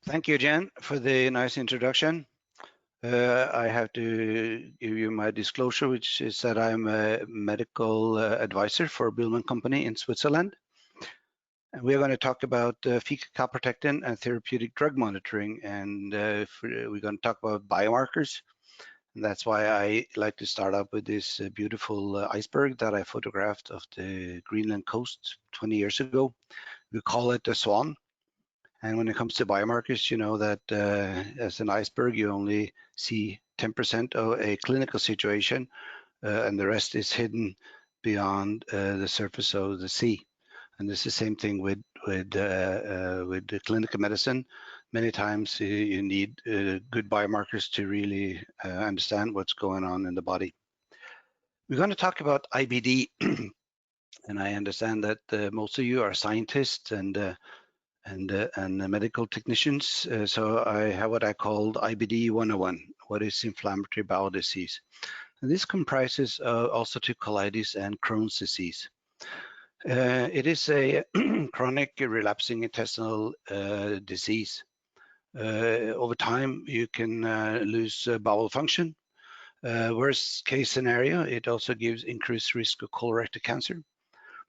Thank you, Jen, for the nice introduction. I have to give you my disclosure, which is that I'm a medical advisor for Buhlmann company in Switzerland. And we're going to talk about fecal calprotectin and therapeutic drug monitoring. And we're going to talk about biomarkers. And that's why I like to start up with this beautiful iceberg that I photographed of the Greenland coast 20 years ago. We call it the swan. And when it comes to biomarkers, you know that as an iceberg, you only see 10% of a clinical situation, and the rest is hidden beyond the surface of the sea. And it's the same thing with the clinical medicine. Many times you need good biomarkers to really understand what's going on in the body. We're going to talk about IBD, and I understand that most of you are scientists and medical technicians. So I have what I called IBD 101. What is inflammatory bowel disease? And this comprises ulcerative colitis and Crohn's disease. It is a chronic relapsing intestinal disease. Over time, you can lose bowel function. Worst case scenario, it also gives increased risk of colorectal cancer.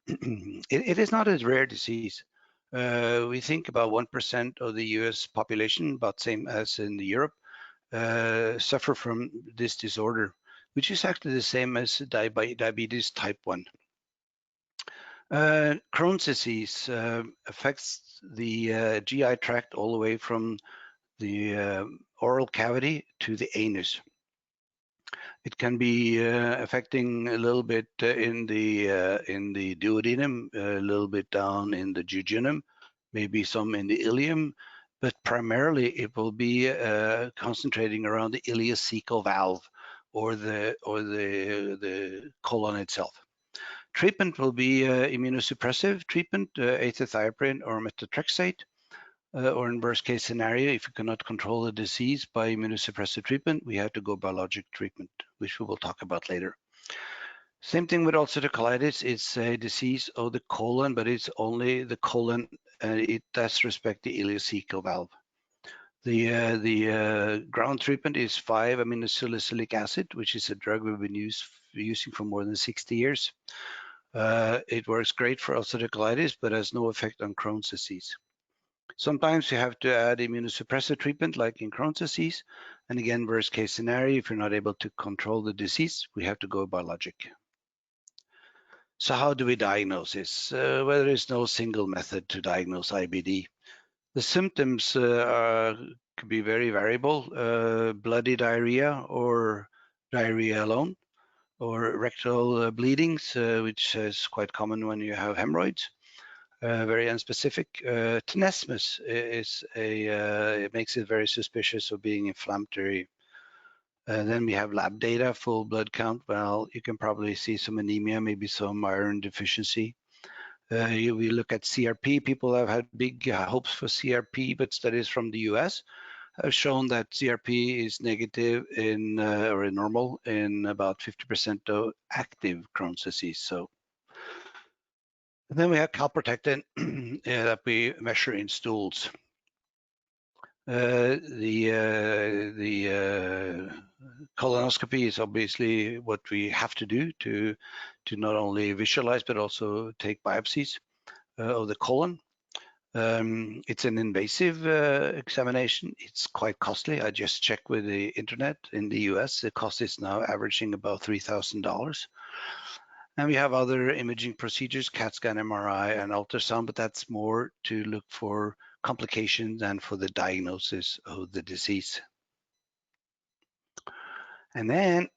It is not a rare disease. We think about 1% of the US population, about same as in Europe, suffer from this disorder, which is actually the same as diabetes type 1. Crohn's disease affects the GI tract all the way from the oral cavity to the anus. It can be affecting a little bit in the duodenum, a little bit down in the jejunum, maybe some in the ileum, but primarily it will be concentrating around the ileocecal valve or the colon itself. Treatment will be immunosuppressive treatment, azathioprine or methotrexate. Or in worst case scenario, if you cannot control the disease by immunosuppressive treatment, we have to go biologic treatment, which we will talk about later. Same thing with ulcerative colitis. It's a disease of the colon, but it's only the colon, and it does respect the ileocecal valve. The ground treatment is 5-aminosalicylic acid, which is a drug we've been using for more than 60 years. It works great for ulcerative colitis, but has no effect on Crohn's disease. Sometimes you have to add immunosuppressive treatment like in Crohn's disease. And again, worst case scenario, if you're not able to control the disease, we have to go biologic. So how do we diagnose this? Well, there is no single method to diagnose IBD. The symptoms could be very variable, bloody diarrhea or diarrhea alone, or rectal bleedings, which is quite common when you have hemorrhoids. Very unspecific. Tenesmus is it makes it very suspicious of being inflammatory. Then we have lab data, full blood count. Well, you can probably see some anemia, maybe some iron deficiency. We look at CRP. People have had big hopes for CRP, but studies from the US have shown that CRP is negative in or normal in about 50% of active Crohn's disease. So. And then we have calprotectin that we measure in stools. The colonoscopy is obviously what we have to do to not only visualize but also take biopsies of the colon. It's an invasive examination. It's quite costly. I just checked with the internet in the US. The cost is now averaging about $3,000. And we have other imaging procedures, CAT scan, MRI, and ultrasound, but that's more to look for complications than for the diagnosis of the disease. And then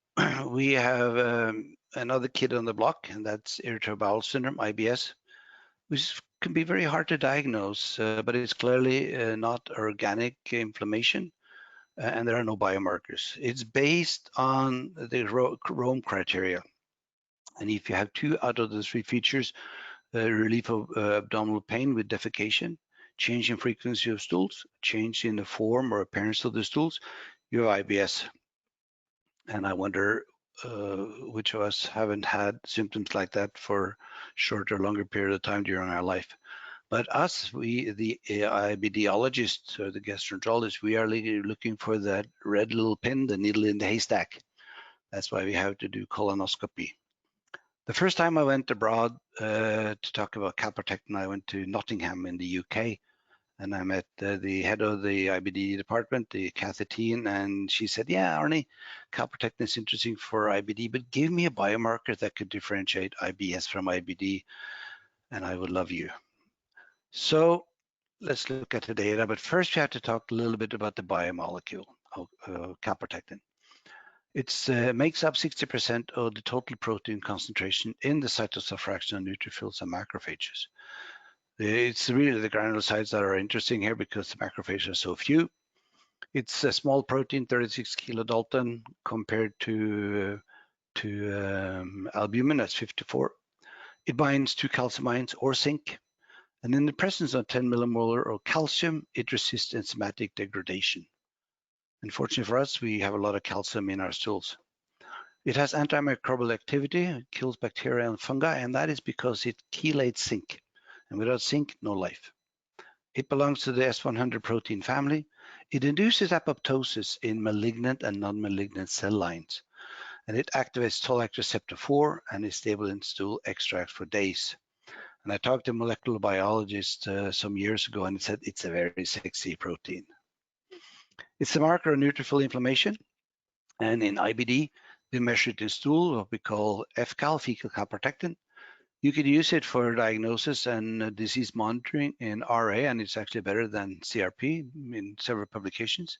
we have another kid on the block, and that's irritable bowel syndrome, IBS, which can be very hard to diagnose, but it's clearly not organic inflammation, and there are no biomarkers. It's based on the Rome criteria. And if you have 2 out of the 3 features, relief of abdominal pain with defecation, change in frequency of stools, change in the form or appearance of the stools, you have IBS. And I wonder which of us haven't had symptoms like that for short or longer period of time during our life. But us, the IBDologists or the gastroenterologists, we are looking for that red little pin, the needle in the haystack. That's why we have to do colonoscopy. The first time I went abroad to talk about calprotectin, I went to Nottingham in the UK, and I met the head of the IBD department, the Kathy Teen, and she said, yeah, Arnie, calprotectin is interesting for IBD, but give me a biomarker that could differentiate IBS from IBD, and I would love you. So let's look at the data, but first we have to talk a little bit about the biomolecule of calprotectin. It makes up 60% of the total protein concentration in the cytosol fraction of neutrophils and macrophages. It's really the granulocytes that are interesting here because the macrophages are so few. It's a small protein, 36 kilodalton, compared to albumin, that's 54. It binds to calcium ions or zinc. And in the presence of 10 millimolar of calcium, it resists enzymatic degradation. Unfortunately for us, we have a lot of calcium in our stools. It has antimicrobial activity, it kills bacteria and fungi, and that is because it chelates zinc. And without zinc, no life. It belongs to the S100 protein family. It induces apoptosis in malignant and non-malignant cell lines. And it activates toll-like receptor 4 and is stable in stool extracts for days. And I talked to a molecular biologist some years ago, and it said it's a very sexy protein. It's a marker of neutrophil inflammation. And in IBD, we measure it in stool, what we call FCAL, fecal calprotectin. You could use it for diagnosis and disease monitoring in RA, and it's actually better than CRP in several publications.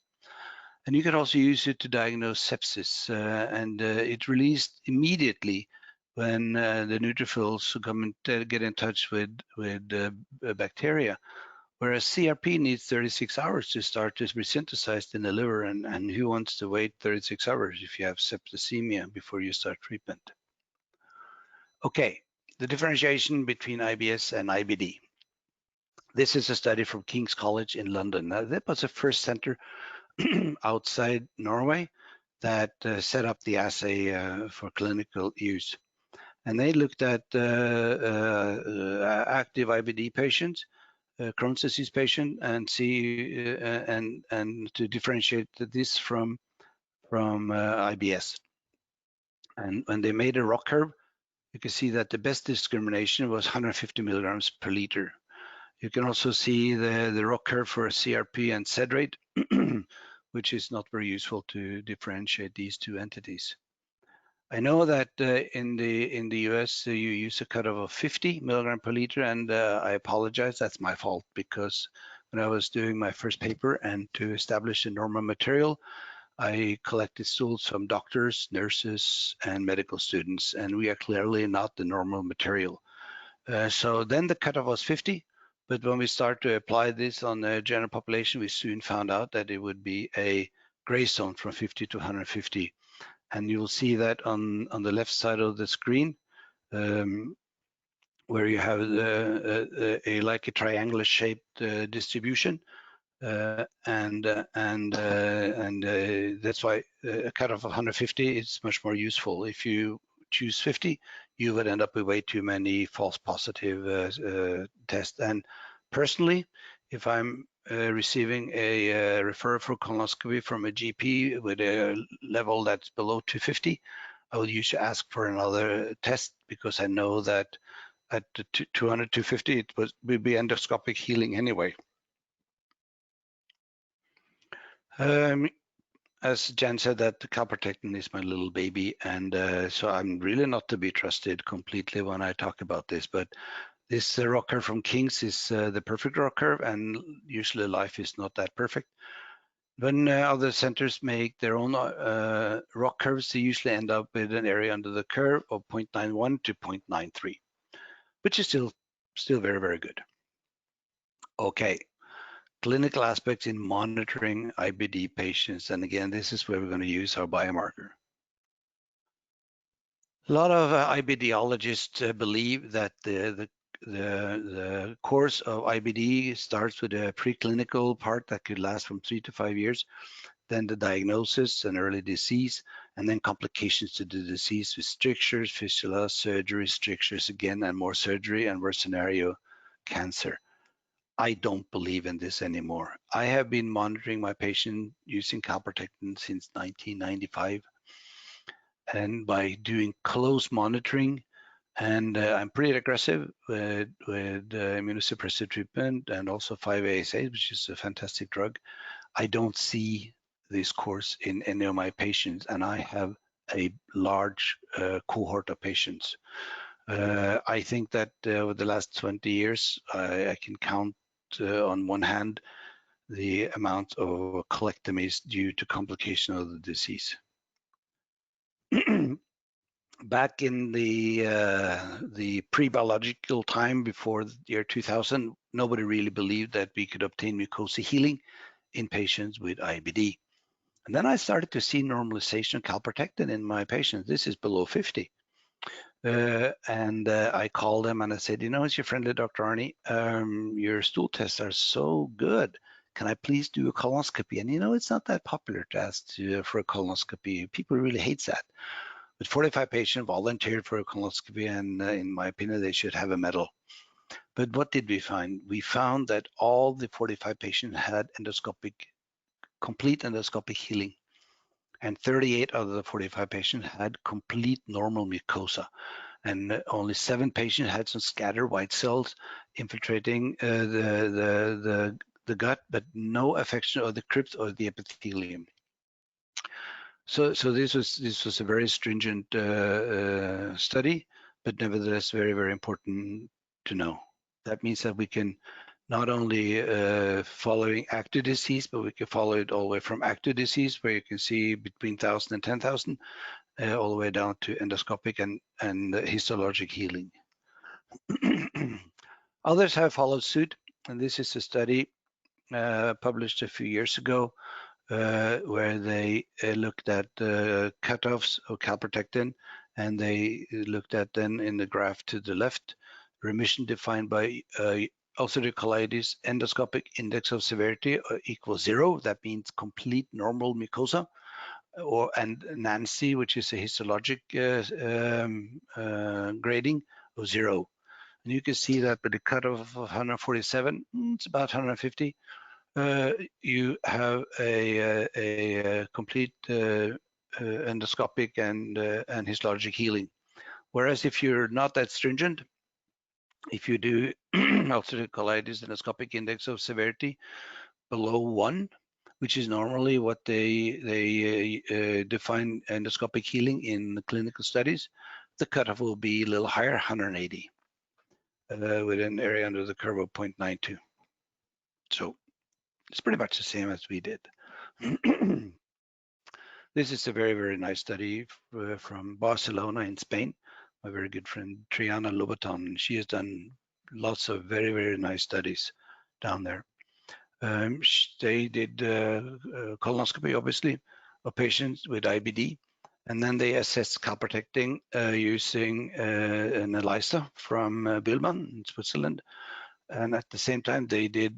And you can also use it to diagnose sepsis, and it's released immediately when the neutrophils come and get in touch with bacteria, whereas CRP needs 36 hours to start to be synthesized in the liver, and who wants to wait 36 hours if you have septicemia before you start treatment? Okay, the differentiation between IBS and IBD. This is a study from King's College in London. Now, that was the first center outside Norway that set up the assay for clinical use. And they looked at active IBD patients, Crohn's disease patient, and see and to differentiate this from IBS. And when they made a ROC curve, you can see that the best discrimination was 150 milligrams per liter. You can also see the ROC curve for CRP and SED rate, which is not very useful to differentiate these two entities. I know that in the US you use a cutoff of 50 milligram per liter, and I apologize, that's my fault, because when I was doing my first paper and to establish a normal material, I collected stools from doctors, nurses, and medical students, and we are clearly not the normal material. So then the cutoff was 50, but when we start to apply this on the general population, we soon found out that it would be a gray zone from 50 to 150. And you'll see that on the left side of the screen, where you have like a triangular shaped distribution. And that's why a cutoff of 150 is much more useful. If you choose 50, you would end up with way too many false positive tests. And personally, if I'm receiving a referral for colonoscopy from a GP with a level that's below 250, I would usually ask for another test, because I know that at 200, 250, it would be endoscopic healing anyway. As Jan said, that the calprotectin is my little baby, and so I'm really not to be trusted completely when I talk about this, but this ROC curve from King's is the perfect ROC curve, and usually life is not that perfect. When other centers make their own ROC curves, they usually end up with an area under the curve of 0.91 to 0.93, which is still very, very good. Okay. Clinical aspects in monitoring IBD patients. And again, this is where we're going to use our biomarker. A lot of IBDologists believe that the course of IBD starts with a preclinical part that could last from 3 to 5 years, then the diagnosis and early disease, and then complications to the disease with strictures, fistula, surgery, strictures again, and more surgery, and worst scenario, cancer. I don't believe in this anymore. I have been monitoring my patient using calprotectin since 1995, and by doing close monitoring, and I'm pretty aggressive with immunosuppressive treatment and also 5-ASA, which is a fantastic drug. I don't see this course in any of my patients, and I have a large cohort of patients. I think that over the last 20 years, I can count on one hand the amount of colectomies due to complication of the disease. Back in the pre-biological time before the year 2000, nobody really believed that we could obtain mucosa healing in patients with IBD. And then I started to see normalization of calprotectin in my patients. This is below 50. I called them and I said, it's your friendly Dr. Arnie. Your stool tests are so good. Can I please do a colonoscopy? And it's not that popular to ask for a colonoscopy. People really hate that. But 45 patients volunteered for a colonoscopy, and in my opinion, they should have a medal. But what did we find? We found that all the 45 patients had complete endoscopic healing. And 38 out of the 45 patients had complete normal mucosa. And only 7 patients had some scattered white cells infiltrating the gut, but no affection of the crypt or the epithelium. So this was a very stringent study, but nevertheless very, very important to know. That means that we can not only following active disease, but we can follow it all the way from active disease, where you can see between 1,000 and 10,000, all the way down to endoscopic and histologic healing. Others have followed suit, and this is a study published a few years ago where they looked at cutoffs of calprotectin, and they looked at then in the graph to the left, remission defined by ulcerative colitis endoscopic index of severity equals 0. That means complete normal mucosa, and Nancy, which is a histologic grading of 0. And you can see that with the cutoff of 147, it's about 150. You have a complete endoscopic and histologic healing. Whereas if you're not that stringent, if you do ulcerative colitis endoscopic index of severity below 1, which is normally what they define endoscopic healing in the clinical studies, the cutoff will be a little higher, 180, with an area under the curve of 0.92. So it's pretty much the same as we did. This is a very, very nice study from Barcelona in Spain. My very good friend Triana Lobaton. She has done lots of very, very nice studies down there. They did colonoscopy, obviously, of patients with IBD, and then they assessed calprotectin using an ELISA from Buhlmann in Switzerland. And at the same time, they did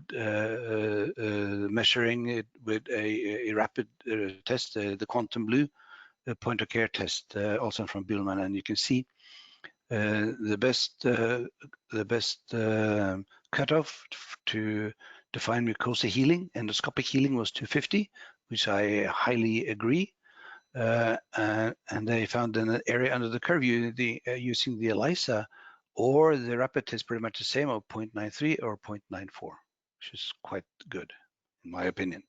measuring it with a rapid test, the Quantum Blue point of care test, also from Buhlmann. And you can see the best cutoff to define mucosa healing, endoscopic healing, was 250, which I highly agree. And they found an area under the curve using the ELISA or the rapid test pretty much the same, of 0.93 or 0.94, which is quite good, in my opinion.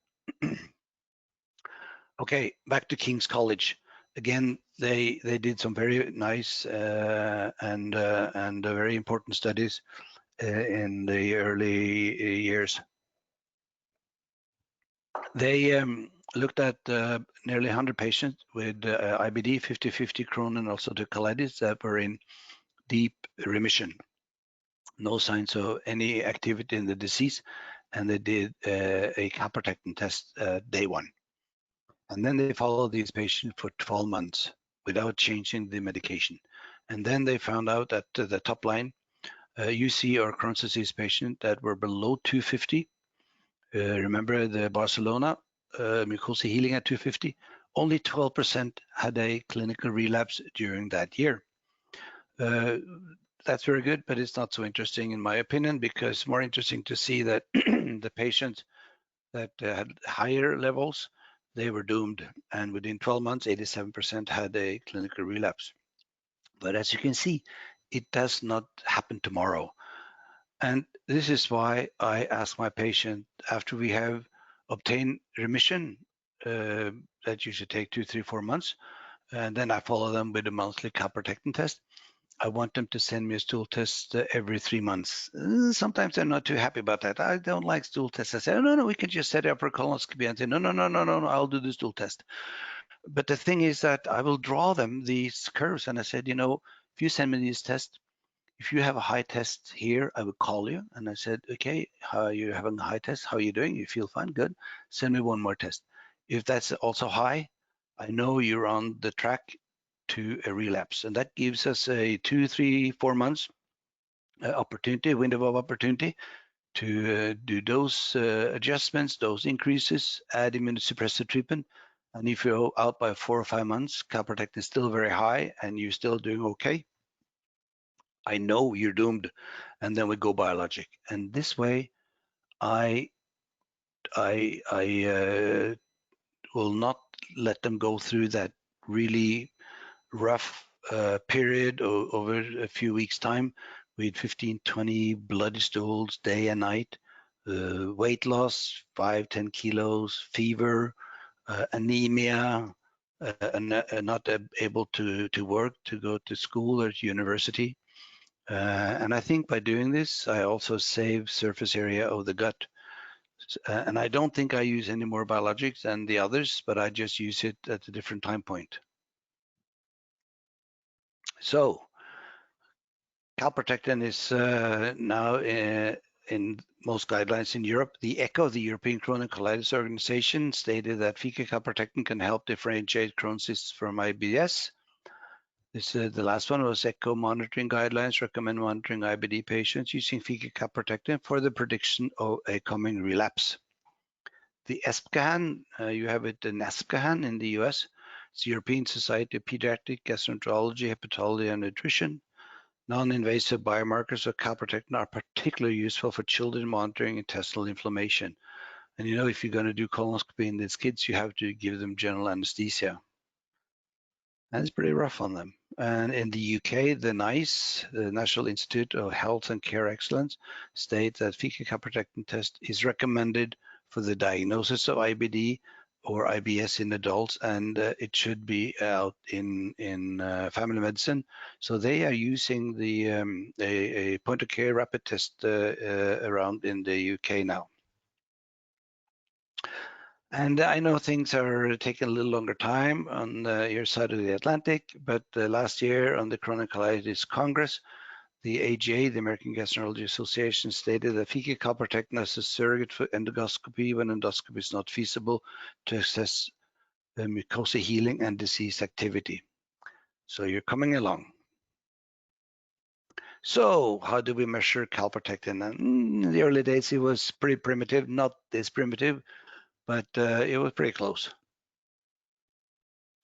Okay, back to King's College. Again, they did some very nice and very important studies in the early years. They looked at nearly 100 patients with IBD, 50/50 Crohn and ulcerative colitis that were in deep remission. No signs of any activity in the disease, and they did a calprotectin test day 1. And then they followed these patients for 12 months without changing the medication. And then they found out that the top line, UC or Crohn's disease patient that were below 250, remember the Barcelona mucosa healing at 250, only 12% had a clinical relapse during that year. That's very good, but it's not so interesting in my opinion, because more interesting to see that the patients that had higher levels, they were doomed. And within 12 months, 87% had a clinical relapse. But as you can see, it does not happen tomorrow. And this is why I ask my patient, after we have obtained remission, that usually take 2, 3, 4 months, and then I follow them with a monthly calprotectin test. I want them to send me a stool test every 3 months. Sometimes they're not too happy about that. I don't like stool tests. I say, oh, no, we can just set it up for colonoscopy. And say, no, I'll do the stool test. But the thing is that I will draw them these curves. And I said, if you send me these tests, if you have a high test here, I would call you. And I said, okay, how are you having a high test? How are you doing? You feel fine? Good. Send me one more test. If that's also high, I know you're on the track to a relapse. And that gives us a 2, 3, 4 months window of opportunity to do dose adjustments, dose increases, add immunosuppressive treatment. And if you're out by 4 or 5 months, calprotectin is still very high and you're still doing okay, I know you're doomed. And then we go biologic. And this way, I will not let them go through that really rough period over a few weeks' time with 15, 20 bloody stools day and night, weight loss, 5, 10 kilos, fever, anemia, and not able to work, to go to school or to university. And I think by doing this, I also save surface area of the gut. And I don't think I use any more biologics than the others, but I just use it at a different time point. So calprotectin is now in most guidelines in Europe. The ECHO, the European Chronic Colitis Organization, stated that fecal calprotectin can help differentiate Crohn's cysts from IBS. The last one was ECHO monitoring guidelines recommend monitoring IBD patients using fecal calprotectin for the prediction of a coming relapse. The ESPGHAN, you have it in ESPGHAN in the US. It's the European Society of Pediatric Gastroenterology, Hepatology, and Nutrition. Non-invasive biomarkers of calprotectin are particularly useful for children monitoring intestinal inflammation. And if you're going to do colonoscopy in these kids, you have to give them general anesthesia. And it's pretty rough on them. And in the UK, the NICE, the National Institute of Health and Care Excellence, states that fecal calprotectin test is recommended for the diagnosis of IBD or IBS in adults, and it should be out in family medicine. So they are using the a point-of-care rapid test around in the UK now. And I know things are taking a little longer time on your side of the Atlantic, but last year on the Chronic Colitis Congress, the AGA, the American Gastroenterology Association, stated that fecal calprotectin as a surrogate for endoscopy when endoscopy is not feasible to assess mucosa healing and disease activity. So you're coming along. So how do we measure calprotectin? And in the early days, it was pretty primitive, not this primitive, but it was pretty close.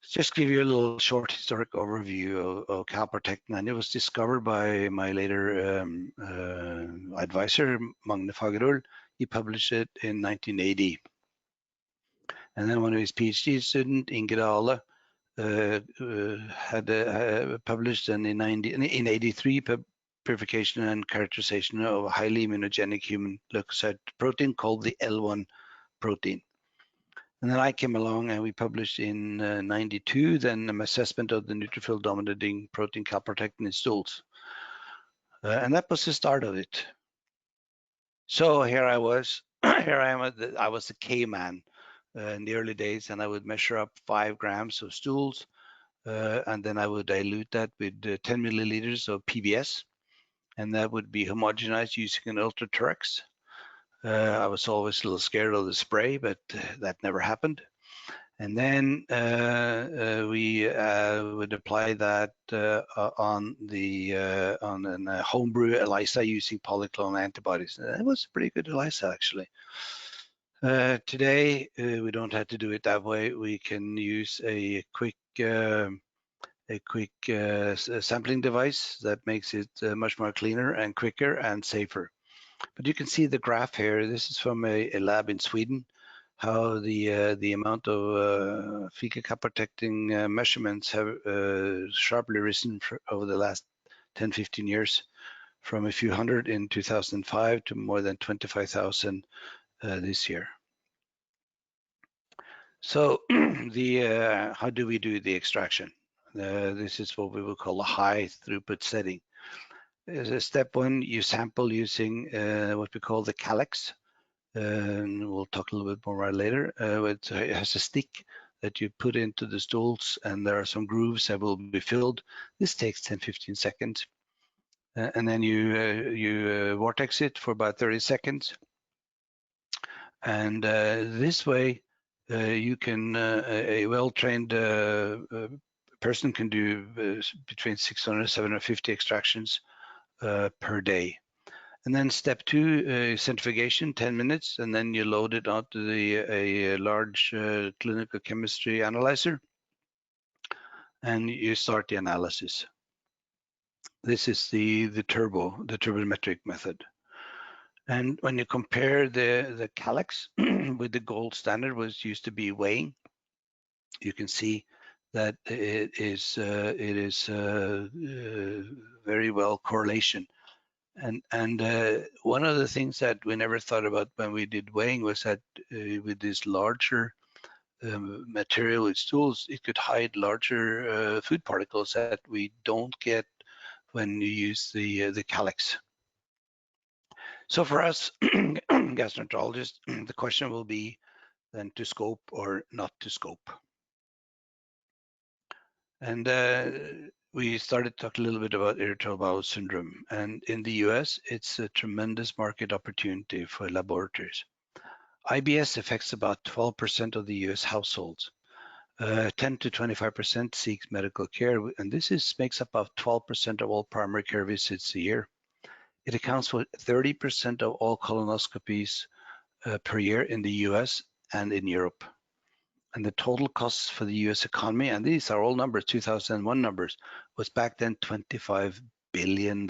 Just give you a little short historic overview of calprotectin, and it was discovered by my later advisor, Magne Fagerøl. He published it in 1980. And then one of his PhD student, Inge Dale, had published in 83 purification and characterization of a highly immunogenic human leukocyte protein called the L1 protein. And then I came along and we published in 92 then an assessment of the neutrophil dominating protein calprotectin in stools. And that was the start of it. So here I was, here I am, I was a caveman in the early days, and I would measure up 5 grams of stools, and then I would dilute that with 10 milliliters of PBS, and that would be homogenized using an ultra-Turex. I was always a little scared of the spray, but that never happened. And then we would apply that on a homebrew ELISA using polyclonal antibodies. It was a pretty good ELISA, actually. Today, we don't have to do it that way. We can use a quick quick sampling device that makes it much more cleaner and quicker and safer. But you can see the graph here. This is from a lab in Sweden, how the amount of fecal cap protecting measurements have sharply risen over the last 10, 15 years, from a few hundred in 2005 to more than 25,000 this year. So how do we do the extraction? This is what we would call a high throughput setting. Step one, you sample using what we call the calyx. And we'll talk a little bit more about it later. It has a stick that you put into the stools, and there are some grooves that will be filled. This takes 10-15 seconds. And then you vortex it for about 30 seconds. And this way, you can, a well-trained person can do between 600 and 750 extractions per day. And then step two, centrifugation, 10 minutes, and then you load it onto a large clinical chemistry analyzer, and you start the analysis. This is the turbometric method. And when you compare the calyx with the gold standard, which used to be weighing, you can see that it is very well correlation. And one of the things that we never thought about when we did weighing was that with this larger material with stools, it could hide larger food particles that we don't get when you use the calyx. So for us gastroenterologists, the question will be then to scope or not to scope. And we started to talk a little bit about irritable bowel syndrome. And in the US, it's a tremendous market opportunity for laboratories. IBS affects about 12% of the US households. 10 to 25% seeks medical care, and this makes up about 12% of all primary care visits a year. It accounts for 30% of all colonoscopies per year in the US and in Europe. And the total costs for the US economy, and these are all numbers, 2001 numbers, was back then $25 billion.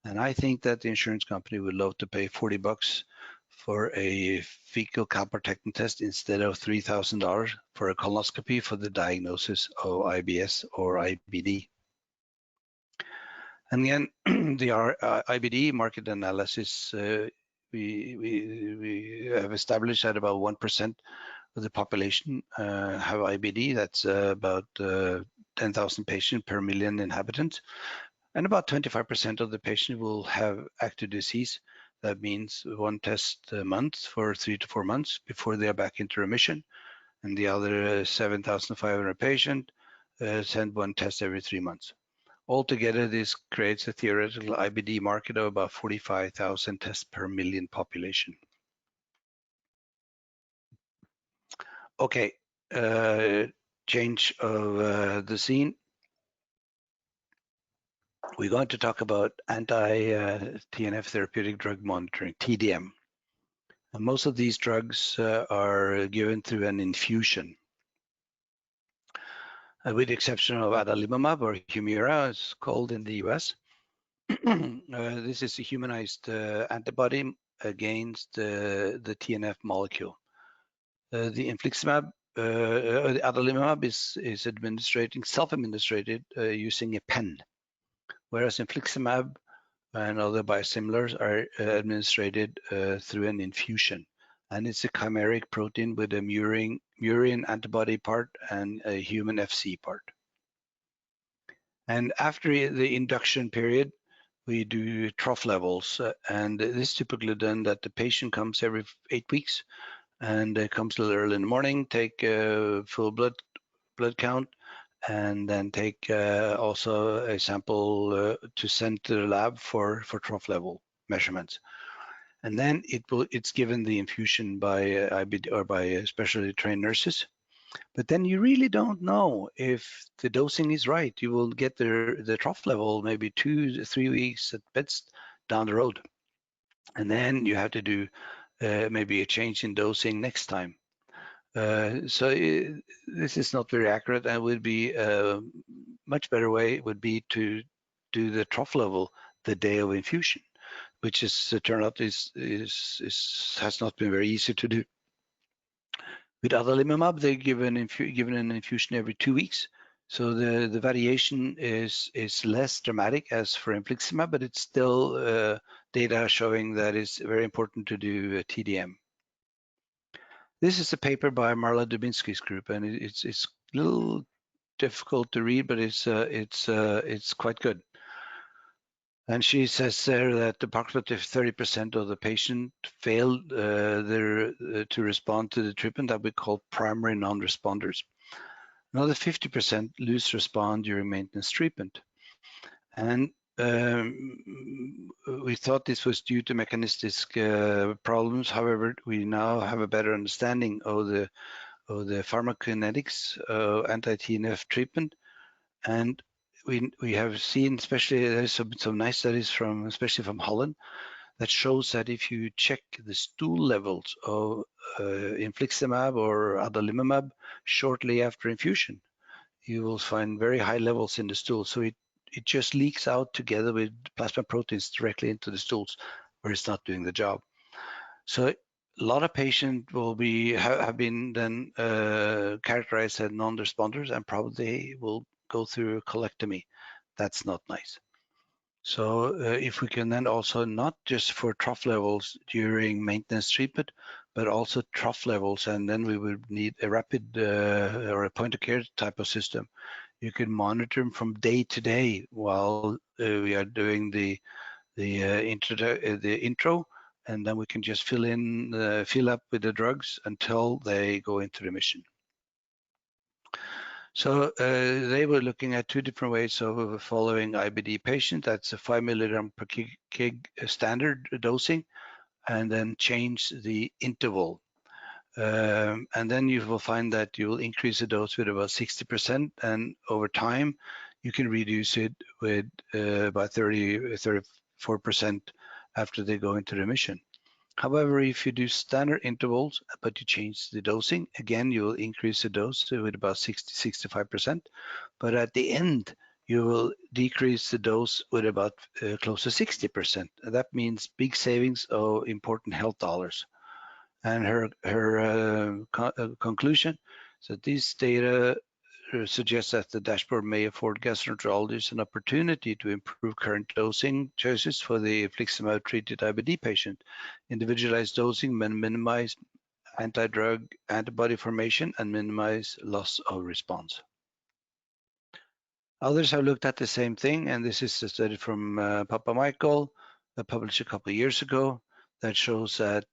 And I think that the insurance company would love to pay $40 for a fecal cap protectant test instead of $3,000 for a colonoscopy for the diagnosis of IBS or IBD. And again, the IBD market analysis, we have established that about 1% of the population have IBD. That's about 10,000 patients per million inhabitants. And about 25% of the patient will have active disease. That means one test a month for 3 to 4 months before they are back into remission. And the other 7,500 patients send one test every 3 months. Altogether, this creates a theoretical IBD market of about 45,000 tests per million population. Okay, change of the scene. We're going to talk about anti-TNF therapeutic drug monitoring, TDM. And most of these drugs are given through an infusion. With the exception of adalimumab, or Humira, it's called in the US. This is a humanized antibody against the TNF molecule. The infliximab, the adalimumab is self-administrated using a pen, whereas infliximab and other biosimilars are administered through an infusion. And it's a chimeric protein with a murine antibody part and a human FC part. And after the induction period, we do trough levels. And this is typically done that the patient comes every 8 weeks and comes a little early in the morning, take a full blood count, and then take also a sample to send to the lab for trough level measurements. And then it's given the infusion by IBD or by specially trained nurses. But then you really don't know if the dosing is right. You will get the trough level maybe 2 to 3 weeks at best down the road. And then you have to do maybe a change in dosing next time. This is not very accurate, and would be a much better way would be to do the trough level the day of infusion, which is turned out has not been very easy to do. With adalimumab, they given an infusion every 2 weeks, so the variation is less dramatic as for infliximab, but it's still data showing that it's very important to do TDM. This is a paper by Marla Dubinsky's group, and it's a little difficult to read, but it's quite good. And she says there that approximately 30% of the patient failed to respond to the treatment that we call primary non-responders. Another 50% lose response during maintenance treatment. And we thought this was due to mechanistic problems. However, we now have a better understanding of the pharmacokinetics anti-TNF treatment, and we have seen, especially there's some nice studies especially from Holland, that shows that if you check the stool levels of infliximab or adalimumab shortly after infusion, you will find very high levels in the stool. So it just leaks out together with plasma proteins directly into the stools, where it's not doing the job. So a lot of patients will have been then characterized as non-responders, and probably will go through a colectomy. That's not nice. So if we can then also, not just for trough levels during maintenance treatment, but also trough levels, and then we would need a rapid or a point of care type of system. You can monitor them from day to day while we are doing the intro, and then we can just fill up with the drugs until they go into remission. So they were looking at 2 different ways of following IBD patient. That's a 5 milligram per kg standard dosing, and then change the interval. And then you will find that you will increase the dose with about 60%, and over time you can reduce it with by 34% after they go into remission. However, if you do standard intervals, but you change the dosing, again, you will increase the dose with about 65%. But at the end, you will decrease the dose with about close to 60%. And that means big savings of important health dollars. And her conclusion is that these data suggests that the dashboard may afford gastroenterologists an opportunity to improve current dosing choices for the infliximab treated IBD patient. Individualized dosing may minimize anti-drug antibody formation and minimize loss of response. Others have looked at the same thing, and this is a study from Papa Michael that published a couple of years ago that shows that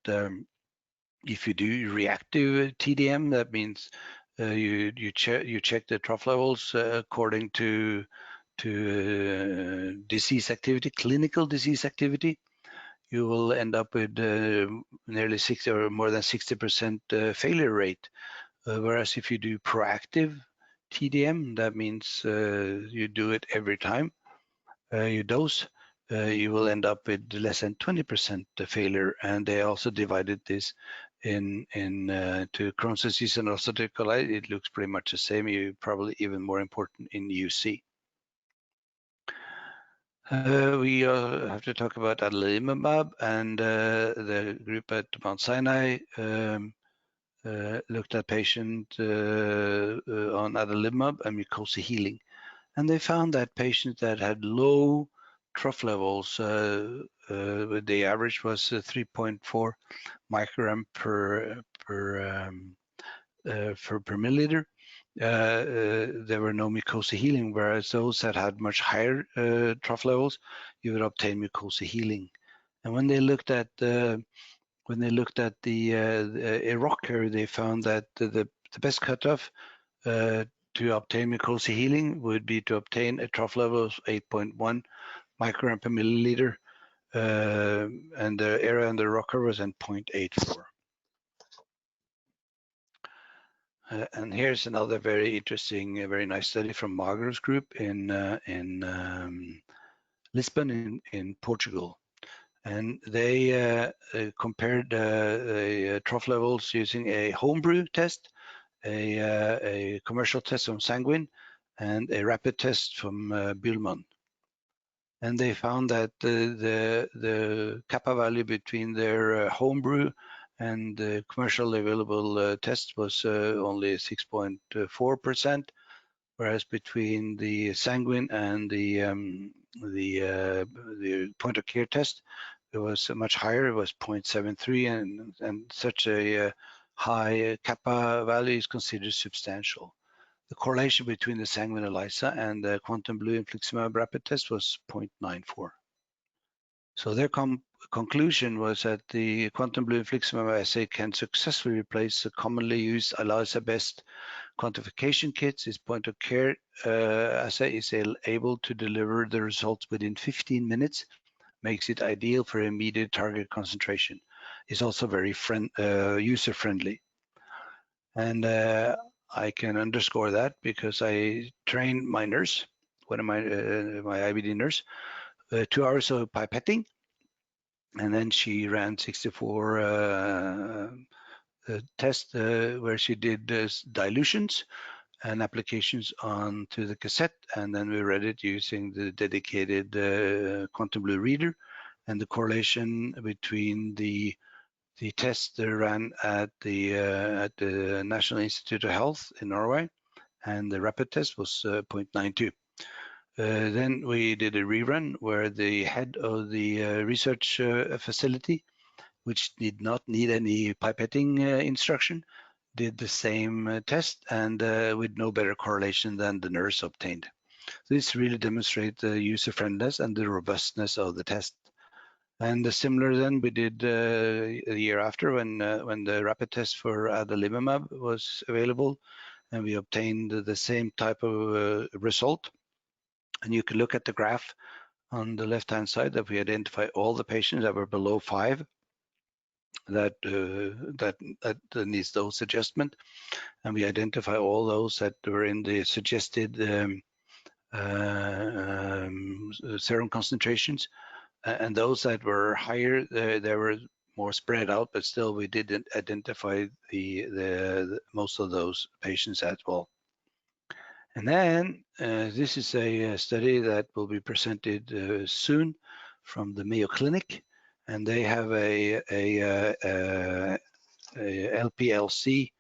if you do reactive TDM, that means you check the trough levels according to disease activity, clinical disease activity. You will end up with nearly 60 or more than 60% failure rate. Whereas if you do proactive TDM, that means you do it every time you dose, you will end up with less than 20% failure. And they also divided this to Crohn's disease and ulcerative colitis. It looks pretty much the same. You probably even more important in UC. We have to talk about adalimumab, and the group at Mount Sinai looked at patient on adalimumab and mucosa healing, and they found that patients that had low trough levels, the average was 3.4 microgram per milliliter. There were no mucosa healing, whereas those that had much higher trough levels, you would obtain mucosa healing. And when they looked at the ROC curve, they found that the best cutoff to obtain mucosa healing would be to obtain a trough level of 8.1 microgram per milliliter, and the area under ROC curve was in 0.84. And here's another very interesting, very nice study from Magro's group in Lisbon in Portugal. And they compared the trough levels using a homebrew test a commercial test from Sanguine, and a rapid test from Buhlmann. And they found that the kappa value between their homebrew and the commercially available test was only 6.4%, whereas between the Sanguine and the point of care test, it was much higher. It was 0.73, and such a high kappa value is considered substantial. The correlation between the Sanguine ELISA and the quantum blue infliximab rapid test was 0.94. So their conclusion was that the quantum blue infliximab assay can successfully replace the commonly used ELISA-based quantification kits. Its point of care assay is able to deliver the results within 15 minutes, makes it ideal for immediate target concentration. It's also very user-friendly. And I can underscore that because I trained my nurse, one of my IBD nurse, 2 hours of pipetting, and then she ran 64 tests where she did dilutions and applications onto the cassette, and then we read it using the dedicated quantum blue reader, and the correlation between the test ran at the National Institute of Health in Norway, and the rapid test was 0.92. Then we did a rerun where the head of the research facility, which did not need any pipetting instruction, did the same test, and with no better correlation than the nurse obtained. This really demonstrates the user friendliness and the robustness of the test. And similar then we did a year after when the rapid test for adalimumab was available, and we obtained the same type of result. And you can look at the graph on the left-hand side that we identify all the patients that were below 5 that needs dose adjustment, and we identify all those that were in the suggested serum concentrations. And those that were higher, they were more spread out, but still we did identify the most of those patients as well. And then this is a study that will be presented soon from the Mayo Clinic, and they have a LPLC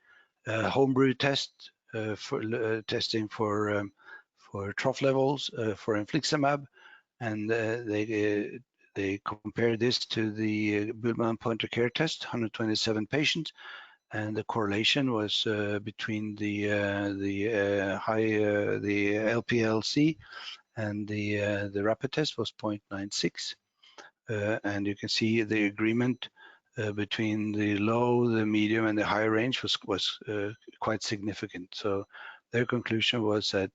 homebrew test for testing for trough levels for infliximab, and they compare this to the Buhlmann point of care test, 127 patients, and the correlation was between the LPLC and the rapid test was 0.96, and you can see the agreement between the low, the medium, and the high range was quite significant. So their conclusion was that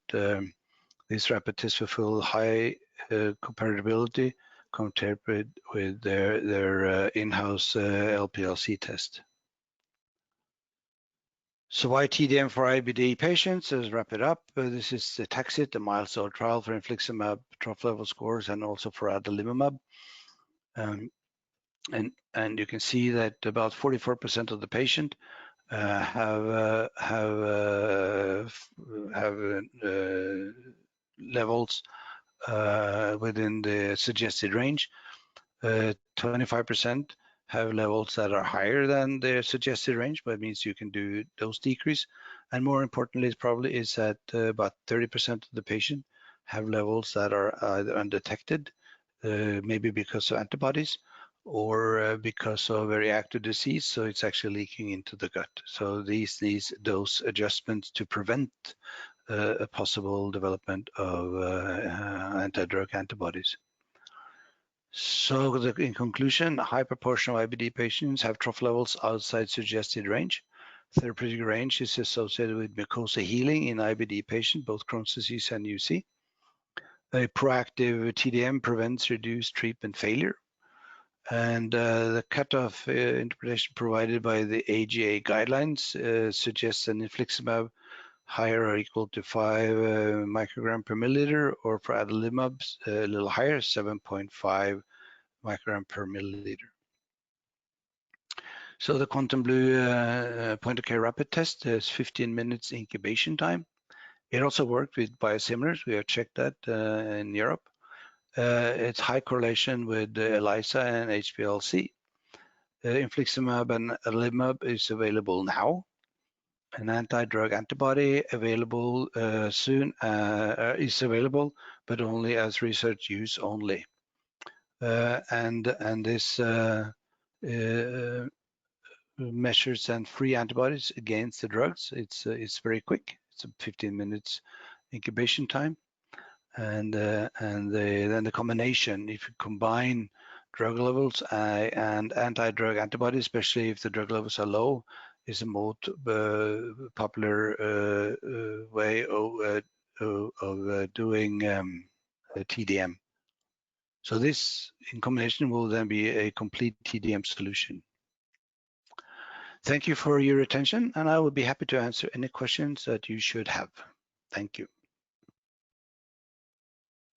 this rapid test fulfill high comparability compared with their in-house LPLC test. So why TDM for IBD patients? Let's wrap it up. This is the TAXIT, the milestone trial for infliximab trough level scores, and also for adalimumab. And you can see that about 44% of the patient have levels within the suggested range. 25% have levels that are higher than the suggested range, but it means you can do dose decrease. And more importantly, probably is that about 30% of the patient have levels that are either undetected, maybe because of antibodies, or because of very active disease, so it's actually leaking into the gut. So these dose adjustments to prevent a possible development of anti-drug antibodies. So in conclusion, a high proportion of IBD patients have trough levels outside suggested range. Therapeutic range is associated with mucosa healing in IBD patients, both Crohn's disease and UC. A proactive TDM prevents reduced treatment failure. And the cutoff interpretation provided by the AGA guidelines suggests an infliximab higher or equal to 5 microgram per milliliter, or for adalimumab a little higher, 7.5 microgram per milliliter. So the Quantum Blue point of care rapid test is 15 minutes incubation time. It also worked with biosimilars. We have checked that in Europe. It's high correlation with ELISA and HPLC. Infliximab and adalimumab is available now. An anti-drug antibody available soon is available, but only as research use only. And this measures and free antibodies against the drugs. It's very quick. It's a 15 minutes incubation time, and then the combination. If you combine drug levels and anti-drug antibodies, especially if the drug levels are low, is the most popular way of doing TDM. So this in combination will then be a complete TDM solution. Thank you for your attention, and I will be happy to answer any questions that you should have. Thank you.